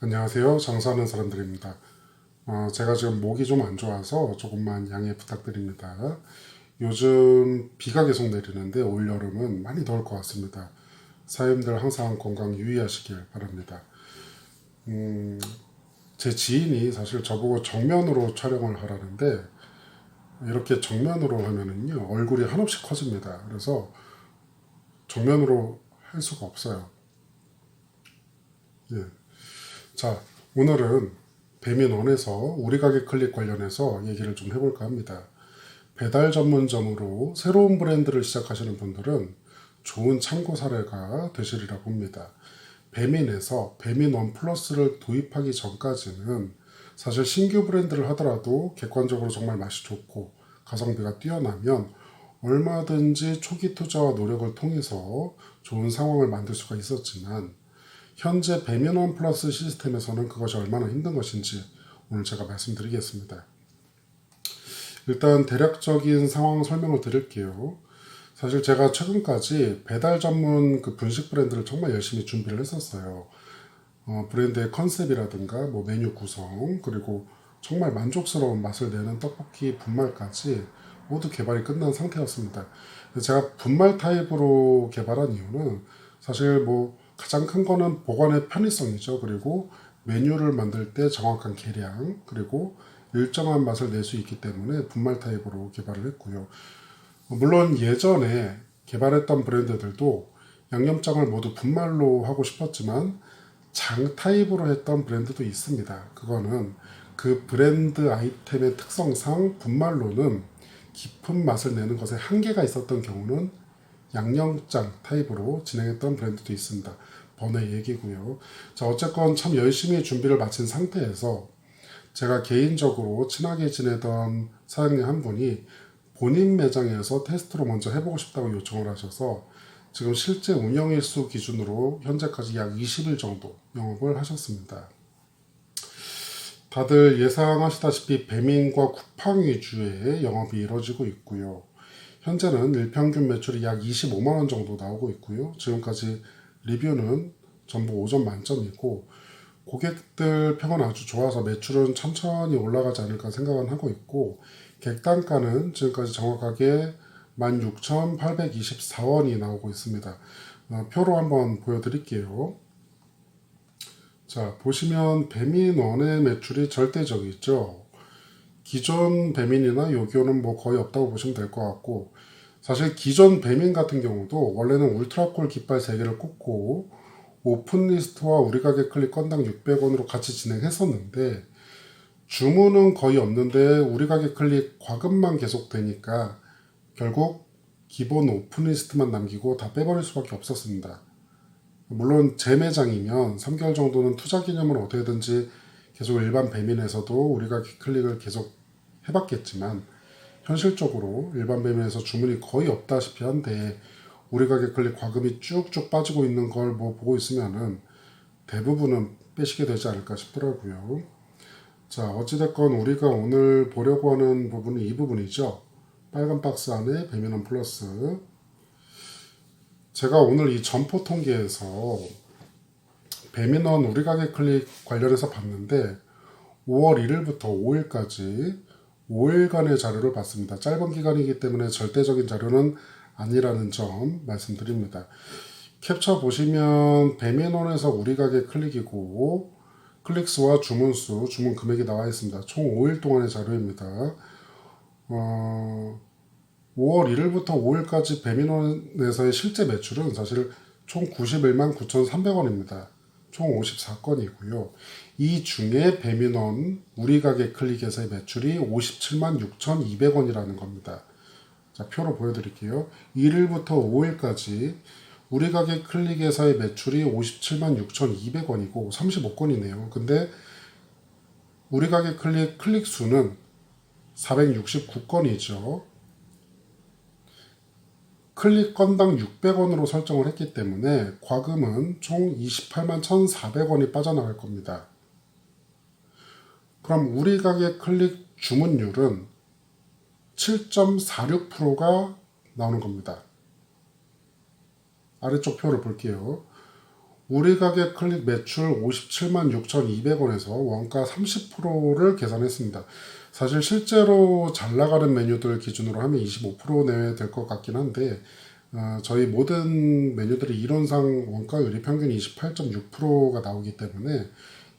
안녕하세요. 장사하는 사람들입니다. 제가 지금 목이 좀 안 좋아서 조금만 양해 부탁드립니다. 요즘 비가 계속 내리는데 올여름은 많이 더울 것 같습니다. 사장님들 항상 건강 유의하시길 바랍니다. 제 지인이 사실 저보고 정면으로 촬영을 하라는데 이렇게 정면으로 하면은요 얼굴이 한없이 커집니다. 그래서 정면으로 할 수가 없어요. 예. 자, 오늘은 배민원에서 우리 가게 클릭 관련해서 얘기를 좀 해볼까 합니다. 배달 전문점으로 새로운 브랜드를 시작하시는 분들은 좋은 참고 사례가 되시리라 봅니다. 배민에서 배민 원 플러스를 도입하기 전까지는 사실 신규 브랜드를 하더라도 객관적으로 정말 맛이 좋고 가성비가 뛰어나면 얼마든지 초기 투자와 노력을 통해서 좋은 상황을 만들 수가 있었지만 현재 배민원 플러스 시스템에서는 그것이 얼마나 힘든 것인지 오늘 제가 말씀드리겠습니다. 일단 대략적인 상황 설명을 드릴게요. 사실 제가 최근까지 배달 전문 그 분식 브랜드를 정말 열심히 준비를 했었어요. 브랜드의 컨셉이라든가 뭐 메뉴 구성 그리고 정말 만족스러운 맛을 내는 떡볶이 분말까지 모두 개발이 끝난 상태였습니다. 제가 분말 타입으로 개발한 이유는 사실 뭐 가장 큰 거는 보관의 편의성이죠. 그리고 메뉴를 만들 때 정확한 계량 그리고 일정한 맛을 낼 수 있기 때문에 분말 타입으로 개발을 했고요. 물론 예전에 개발했던 브랜드들도 양념장을 모두 분말로 하고 싶었지만 장 타입으로 했던 브랜드도 있습니다. 그거는 그 브랜드 아이템의 특성상 분말로는 깊은 맛을 내는 것에 한계가 있었던 경우는 양념장 타입으로 진행했던 브랜드도 있습니다. 번외 얘기고요. 자, 어쨌건 참 열심히 준비를 마친 상태에서 제가 개인적으로 친하게 지내던 사장님 한 분이 본인 매장에서 테스트로 먼저 해보고 싶다고 요청을 하셔서 지금 실제 운영일수 기준으로 현재까지 약 20일 정도 영업을 하셨습니다. 다들 예상하시다시피 배민과 쿠팡 위주의 영업이 이루어지고 있고요. 현재는 일평균 매출이 약 25만 원 정도 나오고 있고요. 지금까지 리뷰는 전부 5점 만점이고 고객들 평은 아주 좋아서 매출은 천천히 올라가지 않을까 생각은 하고 있고 객단가는 지금까지 정확하게 16,824원이 나오고 있습니다. 표로 한번 보여드릴게요. 자, 보시면 배민원의 매출이 절대적이죠. 기존 배민이나 요기요는 뭐 거의 없다고 보시면 될 것 같고 사실 기존 배민 같은 경우도 원래는 울트라콜 깃발 3개를 꽂고 오픈리스트와 우리 가게 클릭 건당 600원으로 같이 진행했었는데 주문은 거의 없는데 우리 가게 클릭 과금만 계속 되니까 결국 기본 오픈리스트만 남기고 다 빼버릴 수밖에 없었습니다. 물론 제 매장이면 3개월 정도는 투자 기념으로 어떻게든지 계속 일반 배민에서도 우리가 클릭을 계속 해봤겠지만 현실적으로 일반 배민에서 주문이 거의 없다시피 한데 우리 가게 클릭 과금이 쭉쭉 빠지고 있는 걸 뭐 보고 있으면은 대부분은 빼시게 되지 않을까 싶더라고요. 자, 어찌됐건 우리가 오늘 보려고 하는 부분은 이 부분이죠. 빨간 박스 안에 배민원 플러스. 제가 오늘 이 점포 통계에서 배민원 우리 가게 클릭 관련해서 봤는데 5월 1일부터 5일까지 5일간의 자료를 봤습니다. 짧은 기간이기 때문에 절대적인 자료는 아니라는 점 말씀드립니다. 캡처 보시면 배민원에서 우리 가게 클릭이고 클릭수와 주문수, 주문 금액이 나와 있습니다. 총 5일 동안의 자료입니다. 5월 1일부터 5일까지 배민원에서의 실제 매출은 사실 총 91만 9,300원입니다. 총 54건이고요. 이 중에 배민원 우리 가게 클릭에서의 매출이 57만 6,200원이라는 겁니다. 자, 표로 보여드릴게요. 1일부터 5일까지 우리 가게 클릭에서의 매출이 57만 6,200원이고 35건이네요. 근데 우리 가게 클릭 수는 469건이죠. 클릭 건당 600원으로 설정을 했기 때문에 과금은 총 28만 1,400원이 빠져나갈 겁니다. 그럼 우리 가게 클릭 주문율은 7.46%가 나오는 겁니다. 아래쪽 표를 볼게요. 우리 가게 클릭 매출 57만 6,200원에서 원가 30%를 계산했습니다. 사실 실제로 잘 나가는 메뉴들 기준으로 하면 25% 내외 될 것 같긴 한데 저희 모든 메뉴들이 이론상 원가율이 평균 28.6%가 나오기 때문에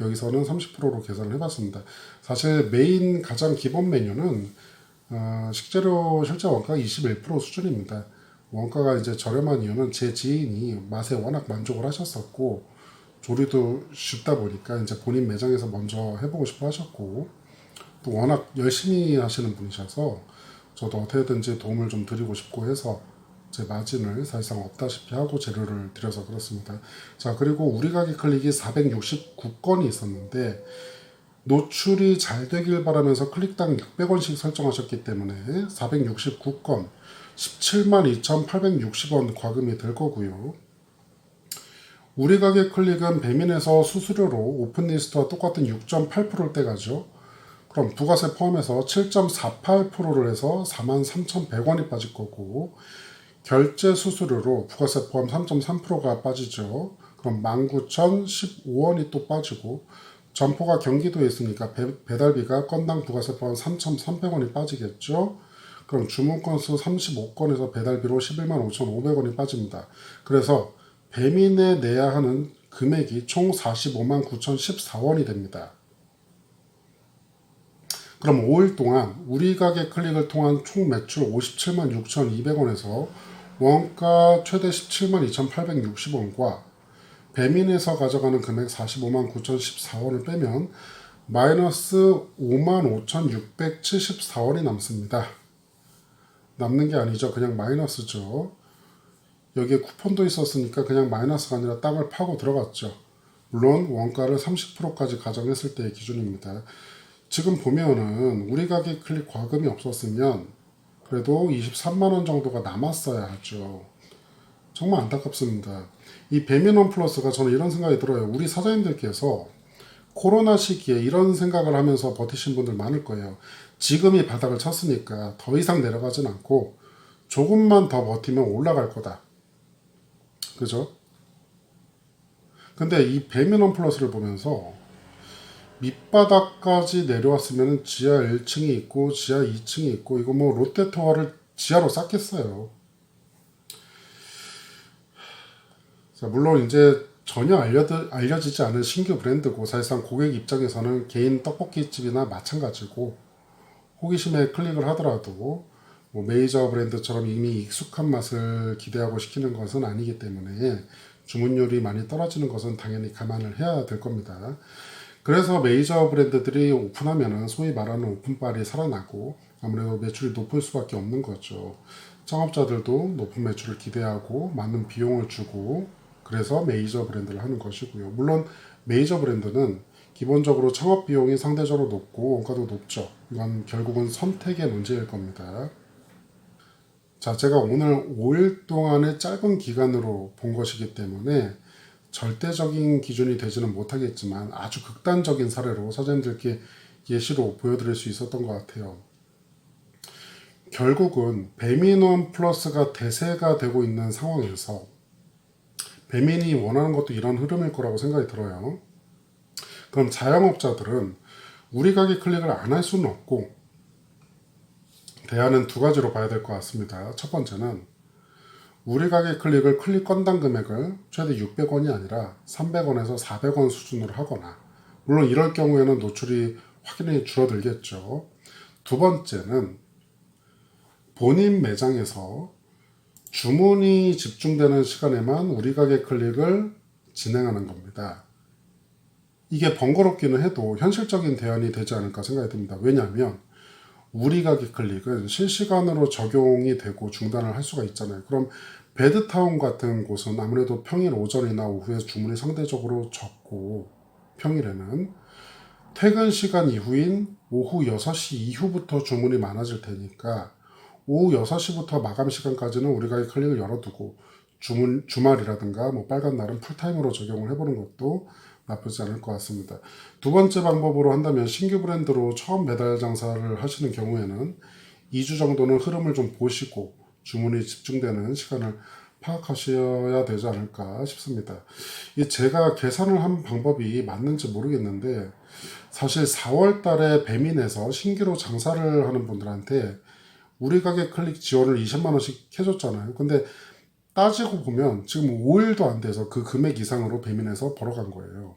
여기서는 30%로 계산을 해봤습니다. 사실 메인 가장 기본 메뉴는 식재료 실제 원가가 21% 수준입니다. 원가가 이제 저렴한 이유는 제 지인이 맛에 워낙 만족을 하셨었고 조리도 쉽다 보니까 이제 본인 매장에서 먼저 해보고 싶어 하셨고 또 워낙 열심히 하시는 분이셔서 저도 어떻게든지 도움을 좀 드리고 싶고 해서 제 마진을 사실상 없다시피 하고 재료를 드려서 그렇습니다. 자, 그리고 우리 가게 클릭이 469건이 있었는데 노출이 잘 되길 바라면서 클릭당 600원씩 설정하셨기 때문에 469건 17만 2,860원 과금이 될 거고요. 우리 가게 클릭은 배민에서 수수료로 오픈리스트와 똑같은 6.8%를 떼가죠. 그럼 부가세 포함해서 7.48%를 해서 43,100원이 빠질 거고 결제 수수료로 부가세 포함 3.3%가 빠지죠. 그럼 19,015원이 또 빠지고 점포가 경기도에 있으니까 배달비가 건당 부가세 포함 3,300원이 빠지겠죠. 그럼 주문 건수 35건에서 배달비로 11만 5,500원이 빠집니다. 그래서 배민에 내야 하는 금액이 총 45만 9,014원이 됩니다. 그럼 5일 동안 우리 가게 클릭을 통한 총 매출 57만 6,200원에서 원가 최대 17만 2,860원과 배민에서 가져가는 금액 45만 9,014원을 빼면 마이너스 5만 5,674원이 남습니다. 남는 게 아니죠. 그냥 마이너스죠. 여기에 쿠폰도 있었으니까 그냥 마이너스가 아니라 땅을 파고 들어갔죠. 물론 원가를 30%까지 가정했을 때의 기준입니다. 지금 보면은 우리 가게 클릭 과금이 없었으면 그래도 23만원 정도가 남았어야 하죠. 정말 안타깝습니다. 이 배민 원 플러스가 저는 이런 생각이 들어요. 우리 사장님들께서 코로나 시기에 이런 생각을 하면서 버티신 분들 많을 거예요. 지금이 바닥을 쳤으니까 더 이상 내려가진 않고 조금만 더 버티면 올라갈 거다. 그죠? 근데 이 배민 원 플러스를 보면서 밑바닥까지 내려왔으면 지하 1층이 있고 지하 2층이 있고 이거 뭐 롯데타워를 지하로 쌓겠어요. 자, 물론 이제 전혀 알려지지 않은 신규 브랜드고 사실상 고객 입장에서는 개인 떡볶이집이나 마찬가지고 호기심에 클릭을 하더라도 뭐 메이저 브랜드처럼 이미 익숙한 맛을 기대하고 시키는 것은 아니기 때문에 주문율이 많이 떨어지는 것은 당연히 감안을 해야 될 겁니다. 그래서 메이저 브랜드들이 오픈하면은 소위 말하는 오픈빨이 살아나고 아무래도 매출이 높을 수밖에 없는 거죠. 창업자들도 높은 매출을 기대하고 많은 비용을 주고 그래서 메이저 브랜드를 하는 것이고요. 물론 메이저 브랜드는 기본적으로 창업 비용이 상대적으로 높고 원가도 높죠. 이건 결국은 선택의 문제일 겁니다. 자, 제가 오늘 5일 동안의 짧은 기간으로 본 것이기 때문에 절대적인 기준이 되지는 못하겠지만 아주 극단적인 사례로 사장님들께 예시로 보여드릴 수 있었던 것 같아요. 결국은 배민원 플러스가 대세가 되고 있는 상황에서 배민이 원하는 것도 이런 흐름일 거라고 생각이 들어요. 그럼 자영업자들은 우리 가게 클릭을 안 할 수는 없고 대안은 두 가지로 봐야 될 것 같습니다. 첫 번째는 우리 가게 클릭을 클릭 건당 금액을 최대 600원이 아니라 300원에서 400원 수준으로 하거나 물론 이럴 경우에는 노출이 확연히 줄어들겠죠. 두 번째는 본인 매장에서 주문이 집중되는 시간에만 우리 가게 클릭을 진행하는 겁니다. 이게 번거롭기는 해도 현실적인 대안이 되지 않을까 생각이 듭니다. 왜냐하면 우리 가게 클릭은 실시간으로 적용이 되고 중단을 할 수가 있잖아요. 그럼 베드타운 같은 곳은 아무래도 평일 오전이나 오후에 주문이 상대적으로 적고 평일에는 퇴근 시간 이후인 오후 6시 이후부터 주문이 많아질 테니까 오후 6시부터 마감 시간까지는 우리 가게 클릭을 열어두고 주말이라든가 뭐 빨간 날은 풀타임으로 적용을 해보는 것도 나쁘지 않을 것 같습니다. 두 번째 방법으로 한다면 신규 브랜드로 처음 배달 장사를 하시는 경우에는 2주 정도는 흐름을 좀 보시고 주문이 집중되는 시간을 파악하셔야 되지 않을까 싶습니다. 이 제가 계산을 한 방법이 맞는지 모르겠는데 사실 4월 달에 배민에서 신규로 장사를 하는 분들한테 우리 가게 클릭 지원을 20만 원씩 해줬잖아요. 근데 따지고 보면 지금 5일도 안 돼서 그 금액 이상으로 배민에서 벌어간 거예요.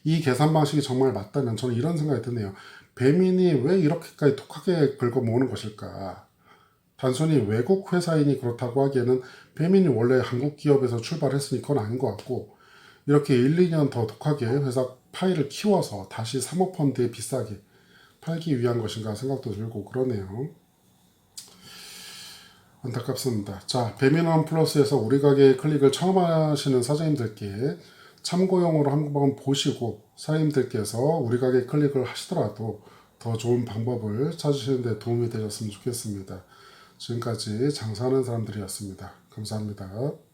이 계산 방식이 정말 맞다면 저는 이런 생각이 드네요. 배민이 왜 이렇게까지 독하게 긁어 모으는 것일까? 단순히 외국 회사인이 그렇다고 하기에는 배민이 원래 한국 기업에서 출발했으니 그건 아닌 것 같고 이렇게 1, 2년 더 독하게 회사 파일을 키워서 다시 사모펀드에 비싸게 팔기 위한 것인가 생각도 들고 그러네요. 안타깝습니다. 자, 배민원 플러스에서 우리 가게 클릭을 처음 하시는 사장님들께 참고용으로 한번 보시고 사장님들께서 우리 가게 클릭을 하시더라도 더 좋은 방법을 찾으시는 데 도움이 되셨으면 좋겠습니다. 지금까지 장사하는 사람들이었습니다. 감사합니다.